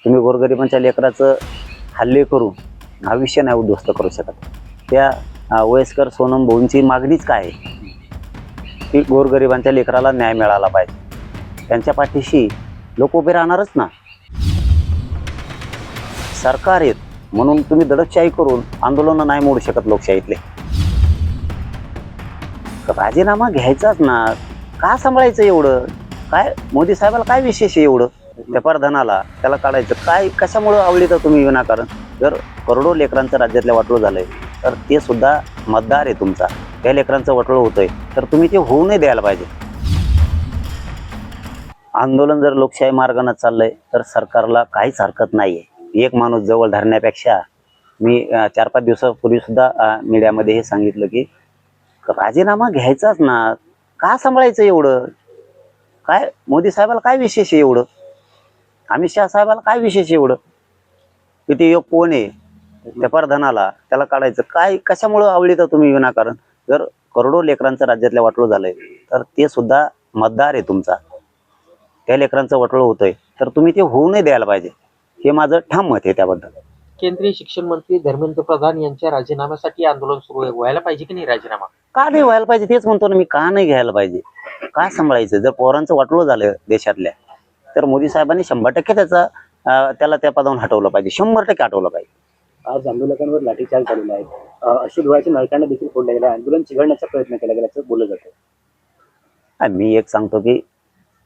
तुम्ही गोरगरिबांच्या लेकराचं हल्ले करून आयुष्य नाही उद्ध्वस्त करू शकत. त्या वयस्कर सोनम भाऊंची मागणीच काय आहे की गोरगरिबांच्या लेकराला न्याय मिळाला पाहिजे. त्यांच्या पाठीशी लोक उभे राहणारच ना. सरकार येत म्हणून तुम्ही दडपशाही करून आंदोलन नाही मोडू शकत लोकशाहीतले. राजीनामा घ्यायचाच ना. का सांभाळायचं एवढं? काय मोदी साहेबाला काय विशेष आहे एवढं? त्या परधनाला त्याला काढायचं काय? कशामुळं आवडीचं तुम्ही विनाकारण? जर करोडो लेकरांचं राज्यातल्या वाटोळं झालंय तर ते सुद्धा मतदार आहे तुमचा. त्या लेकरांचं वाटोळं होतंय तर तुम्ही ते होऊ नाही द्यायला पाहिजे. आंदोलन जर लोकशाही मार्गाने चाललंय तर सरकारला काहीच हरकत नाहीये. एक माणूस जवळ धरण्यापेक्षा मी 4-5 दिवसापूर्वी सुद्धा मीडियामध्ये हे सांगितलं की राजीनामा घ्यायचाच ना. का सांभाळायचं एवढं? काय मोदी साहेबाला काय विशेष आहे एवढं? अमित शहा साहेबाला काय विशेष एवढं की ते योग कोण आहे? त्या परधनाला त्याला काढायचं काय? कशामुळं आवडीचं तुम्ही विनाकारण? जर करोडो लेकरांचं राज्यातल्या वाटोळं झालंय तर ते सुद्धा मतदार आहे तुमचा. त्या लेकरांचं वाटोळं होतंय तर तुम्ही ते होऊ नाही द्यायला पाहिजे. हे माझं ठाम मत आहे त्याबद्दल. केंद्रीय शिक्षण मंत्री धर्मेंद्र प्रधान यांच्या राजीनाम्यासाठी आंदोलन सुरू व्हायला पाहिजे की नाही? राजीनामा का नाही व्हायला पाहिजे तेच म्हणतो ना मी. का नाही घ्यायला पाहिजे? का सांभाळायचं? जर पोरांचं वाटोळं झालं देशातल्या तर मोदी साहेबांनी 100% त्याला त्या पदावरून हटवलं पाहिजे. 100% हटवलं पाहिजे. आज आंदोलकांवर लाठीचार्ज झालेला आहे. अश्रुधुराच्या नळकांना देखील फोडल्या गेल्या. आंदोलन चिघळण्याचा प्रयत्न केला गेल्याचं बोललं जातं. मी एक सांगतो की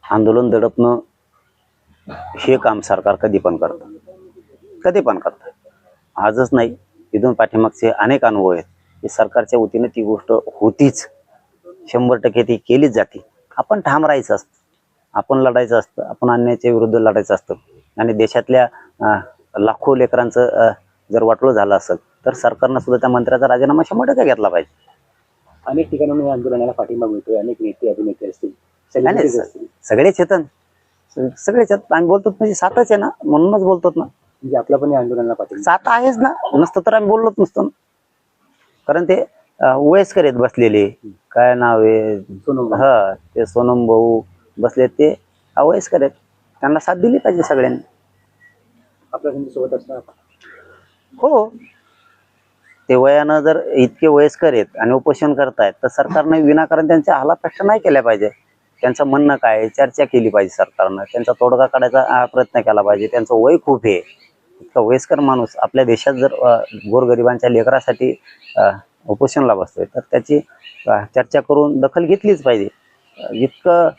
आंदोलन दडपणं हे काम सरकार कधी पण करतं. आजच नाही, इथून पाठीमागचे अनेक अनुभव आहेत की सरकारच्या वतीने ती गोष्ट होतीच. 100% ती केलीच जाते. आपण ठाम राहायचं असतं, आपण लढायचं असतं, आपण अन्यायाच्या विरुद्ध लढायचं असतं. आणि देशातल्या लाखो लेकरांचं जर वाटोळं झालं असेल तर सरकारनं सुद्धा त्या मंत्र्याचा राजीनामा 100% घेतला पाहिजे. अनेक ठिकाणाहून या आंदोलनाला पाठिंबा मिळतोय. अनेक नेते अभिनेते असतील, सगळेच येतात. सगळेच येतात. आम्ही बोलतो म्हणजे सातच आहे ना, म्हणूनच बोलतो ना. म्हणजे आपला पण या आंदोलनाला पाठिंबा सात आहेच ना. नसतं तर आम्ही बोललोच नसतो ना. कारण ते वयस्कर आहेत बसलेले. काय नाव आहे? ते सोनम भाऊ बसले ते वयस्कर आहेत. त्यांना साथ दिली पाहिजे सगळ्यांनी. आपल्या सोबत असणार. हो, ते वयानं जर इतके वयस्कर आहेत आणि उपोषण करतायत तर सरकारने विनाकारण त्यांच्या हालापेक्षा नाही केल्या पाहिजे. त्यांचं म्हणणं काय चर्चा केली पाहिजे सरकारनं. त्यांचा तोडगा काढायचा प्रयत्न केला पाहिजे. त्यांचं वय खूप आहे. इतका वयस्कर माणूस आपल्या देशात जर गोरगरिबांच्या लेकरासाठी उपोषणला बसतोय तर त्याची चर्चा करून दखल घेतलीच पाहिजे. इतकं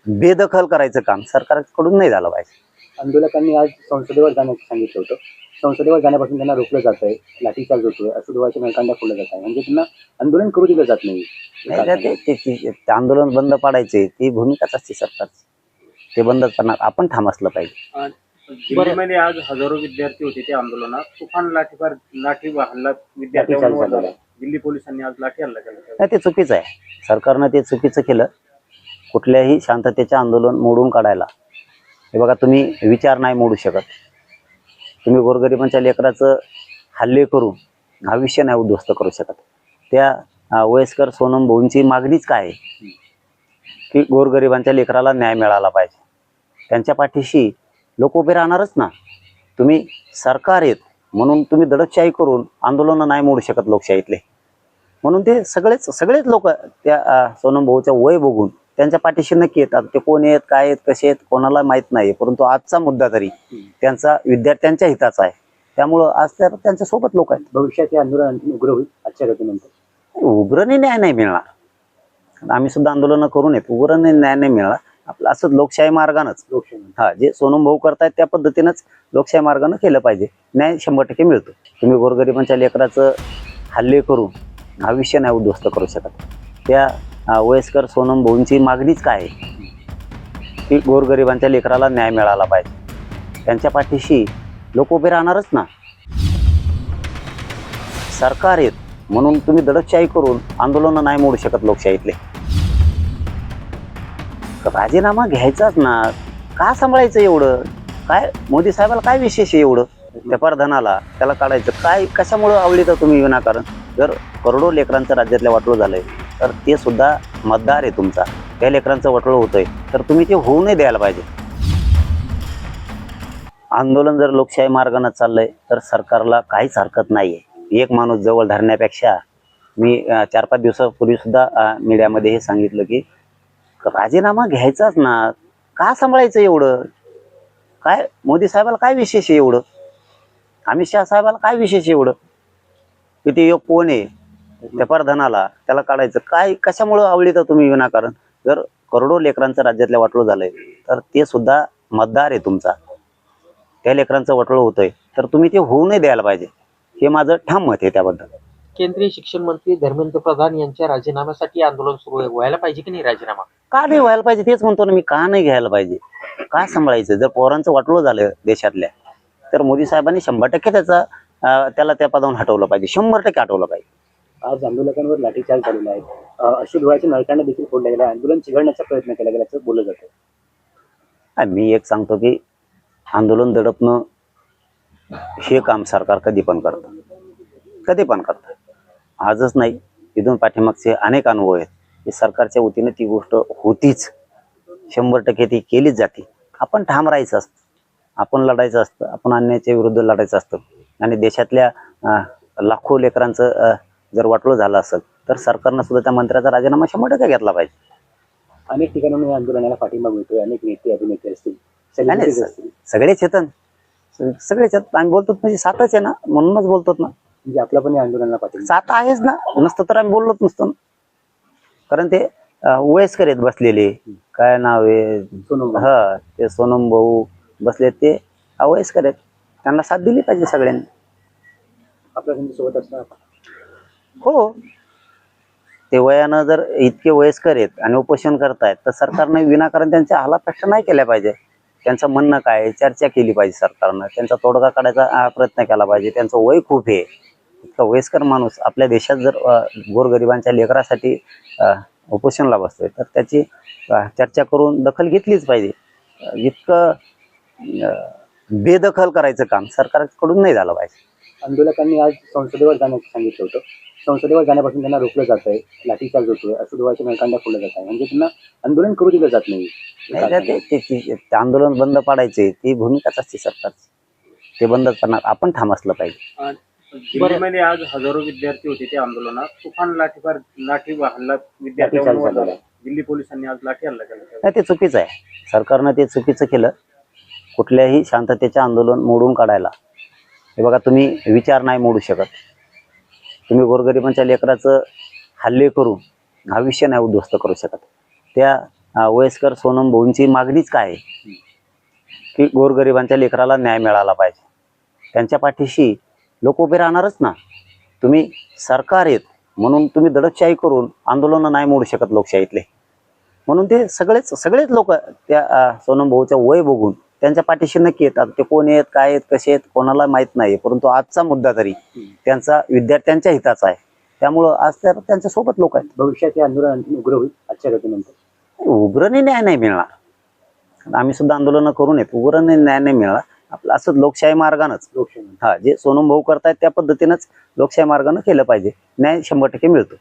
बेदखल करायचं काम सरकारकडून नाही झालं पाहिजे. आंदोलकांनी आज संसदेवर जाण्याचं सांगितलं होतं. संसदेवर जाण्यापासून त्यांना रोखलं जात आहे. लाठीचार्ज होतोय. अश्रुधुराच्या नळकांड्या फोडल्या जात आहे. म्हणजे त्यांना आंदोलन करू दिलं जात नाही. ते आंदोलन बंद पाडायचे ती भूमिकाच असते सरकारची. ते बंदच करणार. आपण ठाम असलं पाहिजे. दिल्लीमध्ये आज हजारो विद्यार्थी होते त्या आंदोलनात. तुफान लाठी हल्ला विद्यार्थ्यांवर झाला. दिल्ली पोलिसांनी आज लाठी हल्ला केला. नाही, ते चुकीचं आहे. सरकारनं ते चुकीचं केलं. कुठल्याही शांततेचे आंदोलन मोडून काढायला. हे बघा, तुम्ही विचार नाही मोडू शकत. तुम्ही गोरगरिबांच्या लेकराचं हल्ले करून आयुष्य नाही उद्ध्वस्त करू शकत. त्या वयस्कर सोनम भाऊंची मागणीच काय आहे की गोरगरिबांच्या लेकराला न्याय मिळाला पाहिजे. त्यांच्या पाठीशी लोक उभे राहणारच ना. तुम्ही सरकार येत म्हणून तुम्ही दडपशाही करून आंदोलन नाही मोडू शकत लोकशाहीतले. म्हणून ते सगळेच लोक त्या सोनम भाऊचं वय बघून त्यांच्या पाठीशी नक्की येतात. ते कोण आहेत, काय आहेत, कसे आहेत कोणाला माहीत नाही. परंतु आजचा मुद्दा तरी त्यांचा विद्यार्थ्यांच्या हिताचा आहे. त्यामुळं आज त्यांच्या सोबत लोक आहेत. भविष्यात हे आंदोलन आणखी उग्र होईल. आजच्या घटनेनंतर उग्रने न्याय नाही मिळणार. आम्ही सुद्धा आंदोलन करून येत. उग्रने न्याय नाही मिळणार. आपलं असंच लोकशाही मार्गानंच जे सोनम भाऊ करतायत त्या पद्धतीनंच लोकशाही मार्गानं केलं पाहिजे. न्याय 100% मिळतो. तुम्ही गोरगरिबांच्या लेकराचं हल्ले करून आयुष्य नाही उद्ध्वस्त करू शकत. त्या वयस्कर सोनम भाऊंची मागणीच काय आहे की गोरगरिबांच्या लेकराला न्याय मिळाला पाहिजे. त्यांच्या पाठीशी लोक उभे राहणारच ना. सरकार येत म्हणून तुम्ही दडपशाही करून आंदोलन नाही मोडू शकत लोकशाहीतले. राजीनामा घ्यायचाच ना. का सांभाळायचं एवढं? काय मोदी साहेबाला काय विशेष आहे एवढं? त्या परधनाला त्याला काढायचं काय? कशामुळं आवडीचं तुम्ही विनाकारण? जर करोडो लेकरांचं राज्यातल्या वाटोळं झालंय तर ते सुद्धा मतदार आहे तुमचा. त्या लेकरांचं वाटोळं होतंय तर तुम्ही ते होऊ नाही द्यायला पाहिजे. आंदोलन जर लोकशाही मार्गाने चाललंय तर सरकारला काहीच हरकत नाहीये. एक माणूस जवळ धरण्यापेक्षा मी 4-5 दिवसापूर्वी सुद्धा मीडियामध्ये हे सांगितलं की राजीनामा घ्यायचाच ना, का सांभाळायचं एवढं? काय मोदी साहेबाला काय विशेष आहे एवढं? अमित शहा साहेबाला काय विशेष आहे एवढं? किती योग कोण आहे त्या प्रधानाला त्याला काढायचं काय? कशामुळं आवडीतं तुम्ही विनाकारण? जर करोडो लेकरांचं राज्यातल्या वाटलं झालंय तर ते सुद्धा मतदार आहे तुमचा, त्या लेकरांचं वाटलं होतंय तर तुम्ही ते होऊ नाही द्यायला पाहिजे. हे माझं ठाम मत आहे त्याबद्दल. केंद्रीय शिक्षण मंत्री धर्मेंद्र प्रधान यांच्या राजीनाम्यासाठी आंदोलन सुरू व्हायला पाहिजे की नाही राजीनामा? का नाही व्हायला पाहिजे तेच म्हणतो ना मी. का नाही घ्यायला पाहिजे? का सांभाळायचं? जर पोरांचं वाटलं झालं देशातल्या तर मोदी साहेबांनी 100% त्याला त्या पदावरून हटवलं पाहिजे, 100% हटवलं पाहिजे. आज आंदोलकांवर लाठीचार्ज झालेला आहे. अश्रू धुवाच्या नळकांना देखील फोडल्या गेल्या. आंदोलन चिघळण्याचा प्रयत्न केला गेल्याचं बोललं जातं. मी एक सांगतो की आंदोलन दडपणं हे काम सरकार कधी पण करतं. आजच नाही, इथून पाठीमागचे अनेक अनुभव आहेत की सरकारच्या वतीने ती गोष्ट होतीच, 100% ती केलीच जाते. आपण ठाम राहायचं असतं, आपण लढायचं असतं, आपण अन्यायाच्या विरुद्ध लढायचं असतं. आणि देशातल्या लाखो लेकरांचं जर वाटलं झालं असेल तर सरकारनं सुद्धा त्या मंत्र्याचा राजीनामा 100% घेतला पाहिजे. अनेक ठिकाणी या आंदोलनाला पाठिंबा मिळतोय. अनेक नेते अभिनेते असतील, सेलिब्रिटीज असतील, सगळेच येतात, सगळेच येतात. आम्ही बोलतो म्हणजे सातच आहे ना, म्हणूनच बोलतो ना. म्हणजे आपला पण या आंदोलनाला पाठिंबा. सात आहेच ना, नसतं तर आम्ही बोललोच नसतो ना. कारण ते वयस्कर आहेत बसलेले, काय नाव आहे, ते सोनम भाऊ बसले, ते अवयस्कर आहेत, त्यांना साथ दिली पाहिजे सगळ्यांनी. आपल्या सोबत असणार. हो, ते वयानं जर इतके वयस्कर आहेत आणि उपोषण करतायत तर सरकारने विनाकारण त्यांच्या हालापेक्षा नाही केल्या पाहिजे. त्यांचं म्हणणं काय, चर्चा केली पाहिजे सरकारनं, त्यांचा तोडगा काढायचा प्रयत्न केला पाहिजे. त्यांचं वय खूप आहे, इतका वयस्कर माणूस आपल्या देशात जर गोरगरिबांच्या लेकरासाठी उपोषणला बसतोय तर त्याची चर्चा करून दखल घेतलीच पाहिजे. इतकं बेदखल करायचं काम सरकारकडून नाही झालं पाहिजे. आंदोलकांनी आज संसदेवर जाण्याचं सांगितलं होतं. संसदेवर जाण्यापासून त्यांना रोखलं जात आहे, लाठीचार्ज होतोय, अश्रू धुवाच्या नळकांड्या फोडल्या जात आहे. म्हणजे त्यांना आंदोलन करू दिलं जात नाही. ते आंदोलन बंद पाडायचे ती भूमिकाच असते सरकारची, ते बंद करणार आपण ठाम असलं पाहिजे. दिल्लीमध्ये आज हजारो विद्यार्थी होते त्या आंदोलनात. तुफान लाठी हल्ला विद्यार्थ्यांवर झाला. दिल्ली पोलिसांनी आज लाठी हल्ला केला. नाही, ते चुकीचं आहे. सरकारनं ते चुकीचं केलं. कुठल्याही शांततेचे आंदोलन मोडून काढायला, हे बघा तुम्ही विचार नाही मोडू शकत. तुम्ही गोरगरिबांच्या लेकराचं हल्ले करून आयुष्य नाही उद्ध्वस्त करू शकत. त्या वयस्कर सोनम भाऊंची मागणीच काय आहे की गोरगरिबांच्या लेकराला न्याय मिळाला पाहिजे. त्यांच्या पाठीशी लोक उभे राहणारच ना. तुम्ही सरकार आहेत म्हणून तुम्ही दडपशाही करून आंदोलन नाही मोडू शकत लोकशाहीतले. म्हणून ते सगळेच लोक त्या सोनम भाऊच्या वय बघून त्यांच्या पाठीशी नक्की येतात. ते कोण आहेत, काय आहेत, कसे आहेत कोणाला माहित नाही, परंतु आजचा मुद्दा तरी त्यांचा विद्यार्थ्यांच्या हिताचा आहे. त्यामुळं आज तर त्यांच्या सोबत लोक आहेत. भविष्यात हे आंदोलन आणखी उग्र होईल आजच्या घटनेनंतर. उग्रने न्याय नाही मिळणार. आम्ही सुद्धा आंदोलन करून येत, उग्रने न्याय नाही मिळणार. आपलं असंच लोकशाही मार्गानंच, जे सोनम भाऊ करतायत त्या पद्धतीनंच लोकशाही मार्गानं केलं पाहिजे. न्याय 100% मिळतो.